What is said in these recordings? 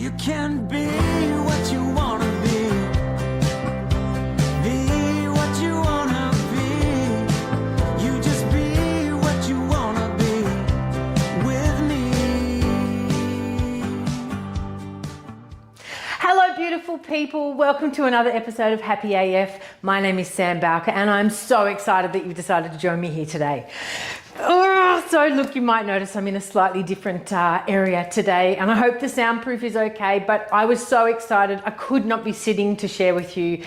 You can be what you want to be. Be what you want to be. You just be what you want to be with me. Hello beautiful people, welcome to another episode of Happy AF. My name is Sambowker and I'm so excited that you've decided to join me here today. So look, you might notice I'm in a slightly different area today and I hope the soundproof is okay, but I was so excited I could not be sitting to share with you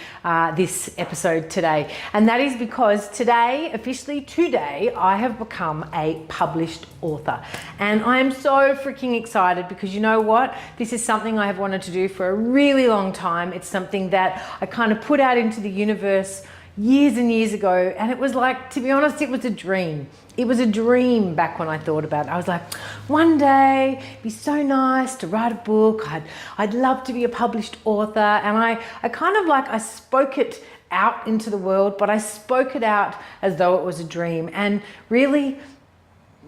this episode today. And that is because today, officially today, I have become a published author. And I am so freaking excited because you know what? This is something I have wanted to do for a really long time. It's something that I kind of put out into the universe years and years ago, and it was like, to be honest, it was a dream. It was a dream back when I thought about it. I was like, one day it'd be so nice to write a book. I'd love to be a published author. And I kind of like, I spoke it out into the world, but I spoke it out as though it was a dream. And really,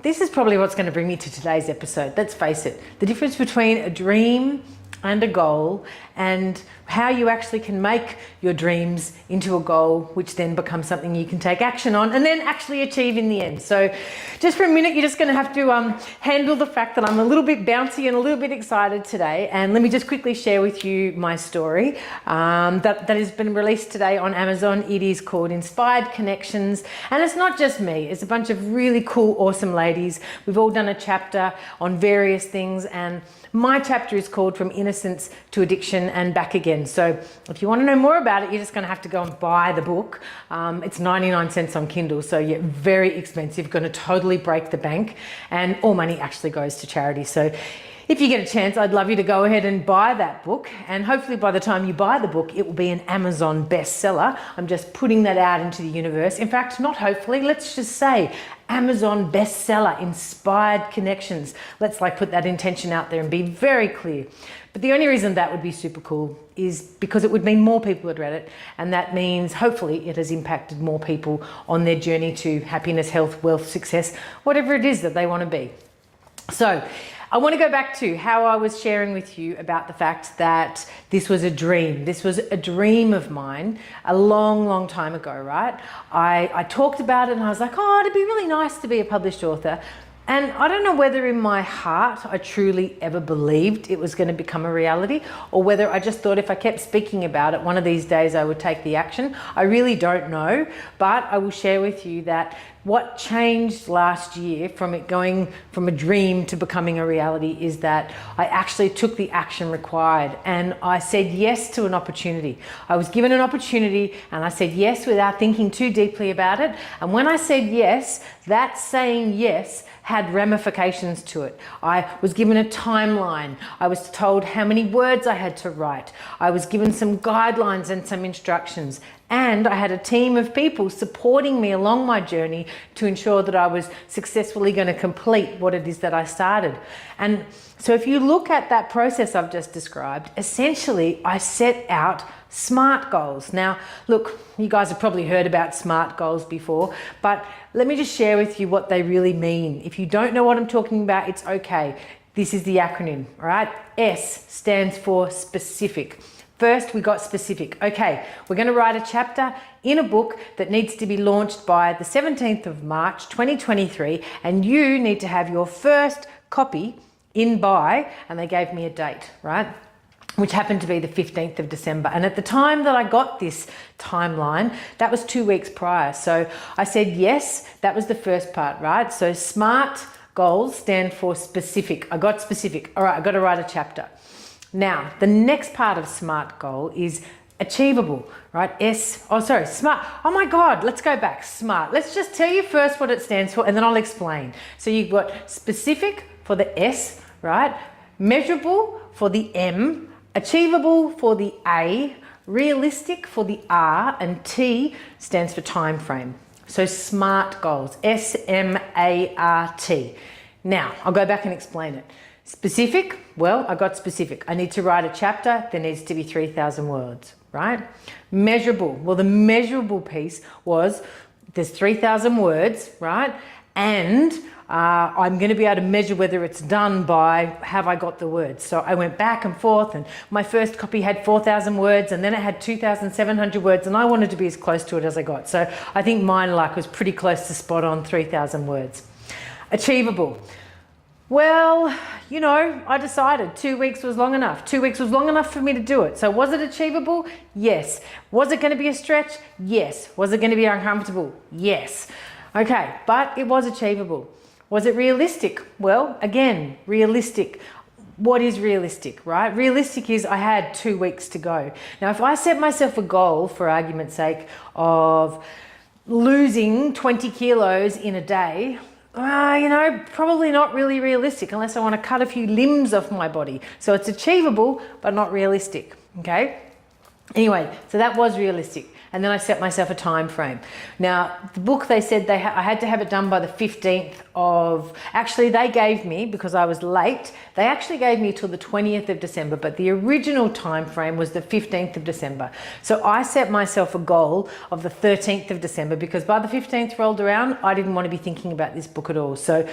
this is probably what's going to bring me to today's episode. Let's face it, the difference between a dream and a goal, and how you actually can make your dreams into a goal, which then becomes something you can take action on and then actually achieve in the end. So just for a minute, you're just going to have to handle the fact that I'm a little bit bouncy and a little bit excited today. And let me just quickly share with you my story that has been released today on Amazon. It is called Inspired Connections. And it's not just me, it's a bunch of really cool, awesome ladies. We've all done a chapter on various things, and my chapter is called From Innocence to Addiction and Back Again. So if you want to know more about it, you're just going to have to go and buy the book. It's 99 cents on Kindle, so you're very expensive, going to totally break the bank, and all money actually goes to charity. So if you get a chance, I'd love you to go ahead and buy that book, and hopefully by the time you buy the book, it will be an Amazon bestseller. I'm just putting that out into the universe. In fact, not hopefully, let's just say Amazon bestseller, Inspired Connections. Let's like put that intention out there and be very clear. But the only reason that would be super cool is because it would mean more people had read it, and that means hopefully it has impacted more people on their journey to happiness, health, wealth, success, whatever it is that they want to be. So I want to go back to how I was sharing with you about the fact that this was a dream. This was a dream of mine a long, long time ago, right? I talked about it and I was like, oh, it'd be really nice to be a published author. And I don't know whether in my heart I truly ever believed it was going to become a reality, or whether I just thought if I kept speaking about it, one of these days I would take the action. I really don't know, but I will share with you that what changed last year from it going from a dream to becoming a reality is that I actually took the action required, and I said yes to an opportunity. I was given an opportunity and I said yes without thinking too deeply about it. And when I said yes, that saying yes had ramifications to it. I was given a timeline. I was told how many words I had to write. I was given some guidelines and some instructions. And I had a team of people supporting me along my journey to ensure that I was successfully going to complete what it is that I started. And so if you look at that process I've just described, essentially I set out SMART goals. Now, look, you guys have probably heard about SMART goals before, but let me just share with you what they really mean. If you don't know what I'm talking about, it's okay. This is the acronym, all right? S stands for specific. First, we got specific. Okay, we're going to write a chapter in a book that needs to be launched by the 17th of March, 2023, and you need to have your first copy in by, and they gave me a date, right? Which happened to be the 15th of December. And at the time that I got this timeline, that was 2 weeks prior. So I said, yes, that was the first part, right? So SMART goals stand for specific. I got specific. All right, I got to write a chapter. Now, the next part of SMART goal is achievable, right? SMART. Oh my God, let's go back. SMART. Let's just tell you first what it stands for and then I'll explain. So you've got specific for the S, right? Measurable for the M, achievable for the A, realistic for the R, and T stands for time frame. So SMART goals, SMART. Now, I'll go back and explain it. Specific, well, I got specific. I need to write a chapter, there needs to be 3,000 words, right? Measurable, well, the measurable piece was there's 3,000 words, right? And I'm going to be able to measure whether it's done by have I got the words. So I went back and forth, and my first copy had 4,000 words, and then it had 2,700 words, and I wanted to be as close to it as I got. So I think mine was pretty close to spot on 3,000 words. Achievable. Well, you know, I decided 2 weeks was long enough. 2 weeks was long enough for me to do it. So was it achievable? Yes. Was it going to be a stretch? Yes. Was it going to be uncomfortable? Yes. Okay, but it was achievable. Was it realistic? Well, again, realistic. What is realistic, right? Realistic is I had 2 weeks to go. Now, if I set myself a goal, for argument's sake, of losing 20 kilos in a day, you know, probably not really realistic unless I want to cut a few limbs off my body. So it's achievable, but not realistic, okay? Anyway, so that was realistic. And then I set myself a time frame. Now, the book, they said I had to have it done by the 15th of, actually they gave me, because I was late, they actually gave me till the 20th of December, but the original time frame was the 15th of December. So I set myself a goal of the 13th of December, because by the 15th rolled around, I didn't want to be thinking about this book at all. So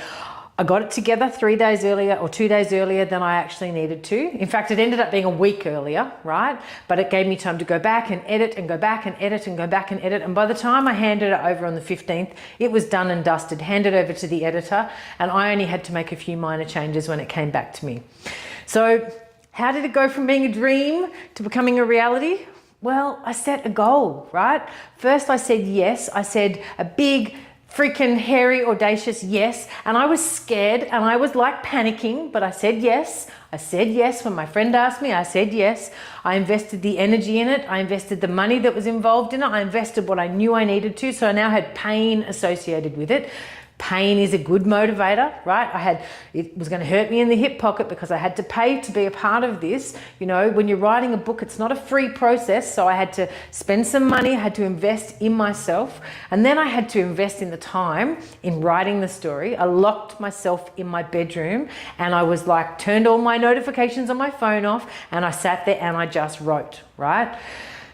I got it together 3 days earlier or 2 days earlier than I actually needed to. In fact, it ended up being a week earlier, right? But it gave me time to go back and edit and go back and edit and go back and edit. And by the time I handed it over on the 15th, it was done and dusted, handed over to the editor. And I only had to make a few minor changes when it came back to me. So how did it go from being a dream to becoming a reality? Well, I set a goal, right? First I said yes. I said a big, freaking hairy, audacious yes. And I was scared and I was like panicking, but I said yes. I said yes. When my friend asked me, I said yes. I invested the energy in it. I invested the money that was involved in it. I invested what I knew I needed to. So I now had pain associated with it. Pain is a good motivator, right? It was going to hurt me in the hip pocket because I had to pay to be a part of this. You know, when you're writing a book, it's not a free process. So I had to spend some money, I had to invest in myself. And then I had to invest in the time in writing the story. I locked myself in my bedroom and I was like, turned all my notifications on my phone off and I sat there and I just wrote, right?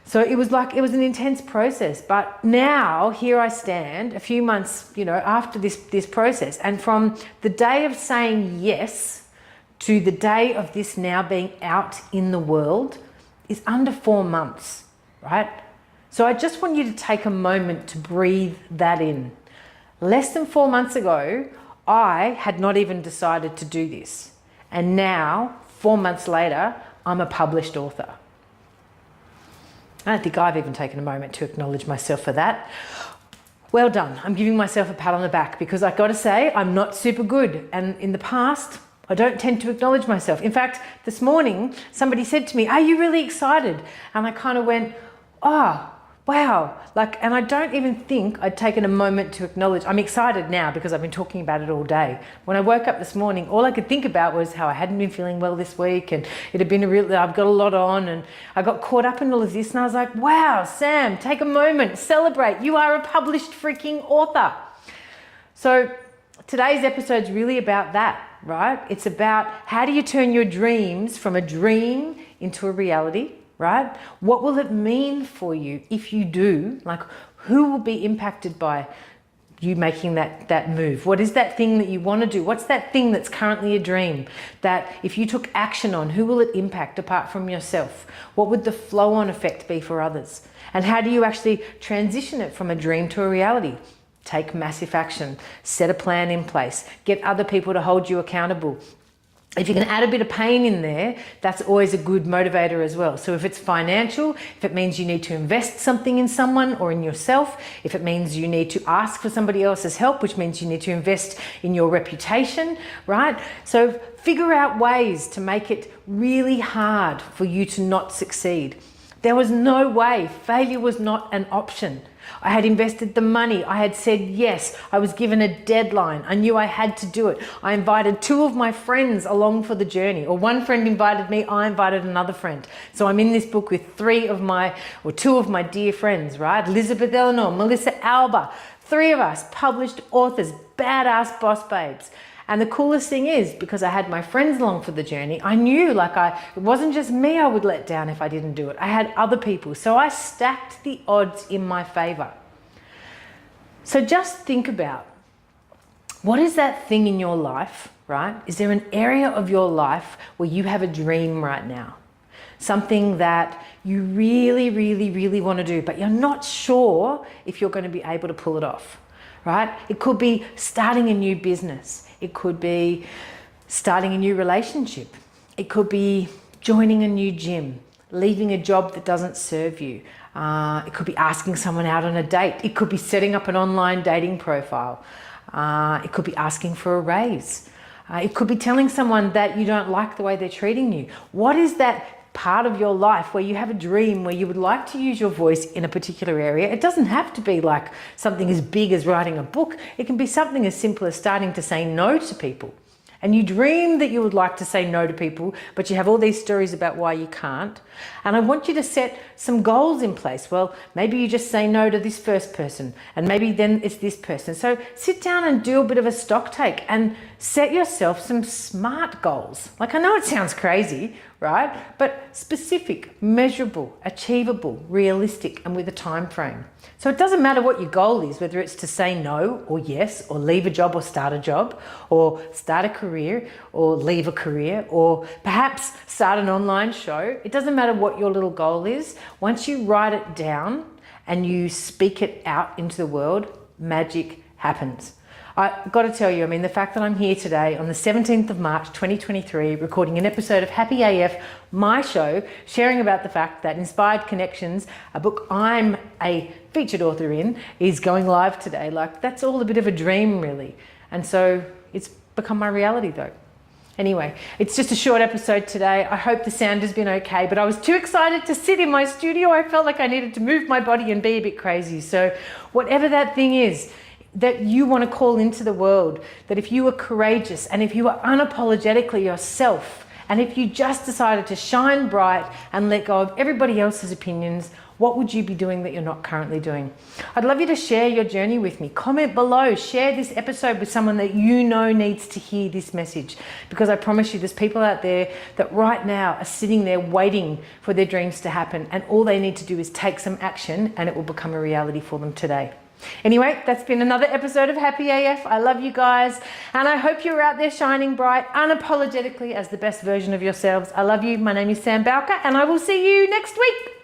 So it was an intense process, but now here I stand a few months, you know, after this process, and from the day of saying yes to the day of this now being out in the world is under 4 months, right? So I just want you to take a moment to breathe that in. Less than 4 months ago, I had not even decided to do this. And now, 4 months later, I'm a published author. I don't think I've even taken a moment to acknowledge myself for that. Well done. I'm giving myself a pat on the back because I've got to say I'm not super good. And in the past, I don't tend to acknowledge myself. In fact, this morning, somebody said to me, "Are you really excited?" And I kind of went, "Oh, wow." And I don't even think I'd taken a moment to acknowledge. I'm excited now because I've been talking about it all day. When I woke up this morning, all I could think about was how I hadn't been feeling well this week and it had been I've got a lot on and I got caught up in all of this and I was like, wow, Sam, take a moment, celebrate. You are a published freaking author. So today's episode is really about that, right? It's about how do you turn your dreams from a dream into a reality? Right? What will it mean for you if you do? Like, who will be impacted by you making that move? What is that thing that you want to do? What's that thing that's currently a dream that if you took action on, who will it impact apart from yourself? What would the flow-on effect be for others? And how do you actually transition it from a dream to a reality? Take massive action, set a plan in place, get other people to hold you accountable. If you can add a bit of pain in there, that's always a good motivator as well. So if it's financial, if it means you need to invest something in someone or in yourself, if it means you need to ask for somebody else's help, which means you need to invest in your reputation, right? So figure out ways to make it really hard for you to not succeed. There was no way. Failure was not an option. I had invested the money. I had said yes. I was given a deadline. I knew I had to do it. I invited 2 of my friends along for the journey, or one friend invited me, I invited another friend. So I'm in this book with 2 of my dear friends, right? Elizabeth Eleanor, Melissa Alba, 3 of us, published authors, badass boss babes. And the coolest thing is, because I had my friends along for the journey, I knew it wasn't just me I would let down if I didn't do it. I had other people. So I stacked the odds in my favor. So just think about What is that thing in your life, right? Is there an area of your life where you have a dream right now? Something that you really, really, really want to do, but you're not sure if you're going to be able to pull it off, right? It could be starting a new business. It could be starting a new relationship. It could be joining a new gym, leaving a job that doesn't serve you. It could be asking someone out on a date. It could be setting up an online dating profile. It could be asking for a raise. It could be telling someone that you don't like the way they're treating you. What is that part of your life where you have a dream, where you would like to use your voice in a particular area? It doesn't have to be like something as big as writing a book. It can be something as simple as starting to say no to people. And you dream that you would like to say no to people, but you have all these stories about why you can't. And I want you to set some goals in place. Well, maybe you just say no to this first person, and maybe then it's this person. So sit down and do a bit of a stock take and set yourself some SMART goals. Like, I know it sounds crazy, right? But specific, measurable, achievable, realistic, and with a time frame. So it doesn't matter what your goal is, whether it's to say no or yes, or leave a job or start a job, or start a career or leave a career, or perhaps start an online show. It doesn't matter what your little goal is. Once you write it down and you speak it out into the world, magic happens. I've got to tell you, I mean, the fact that I'm here today on the 17th of March, 2023, recording an episode of Happy AF, my show, sharing about the fact that Inspired Connections, a book I'm a featured author in, is going live today. Like, that's all a bit of a dream, really. And so it's become my reality, though. Anyway, it's just a short episode today. I hope the sound has been okay, but I was too excited to sit in my studio. I felt like I needed to move my body and be a bit crazy. So whatever that thing is that you want to call into the world, that if you were courageous and if you were unapologetically yourself, and if you just decided to shine bright and let go of everybody else's opinions, what would you be doing that you're not currently doing? I'd love you to share your journey with me. Comment below, share this episode with someone that you know needs to hear this message, because I promise you there's people out there that right now are sitting there waiting for their dreams to happen, and all they need to do is take some action and it will become a reality for them today. Anyway, that's been another episode of Happy AF. I love you guys, and I hope you're out there shining bright unapologetically as the best version of yourselves. I love you. My name is Sambowker, and I will see you next week.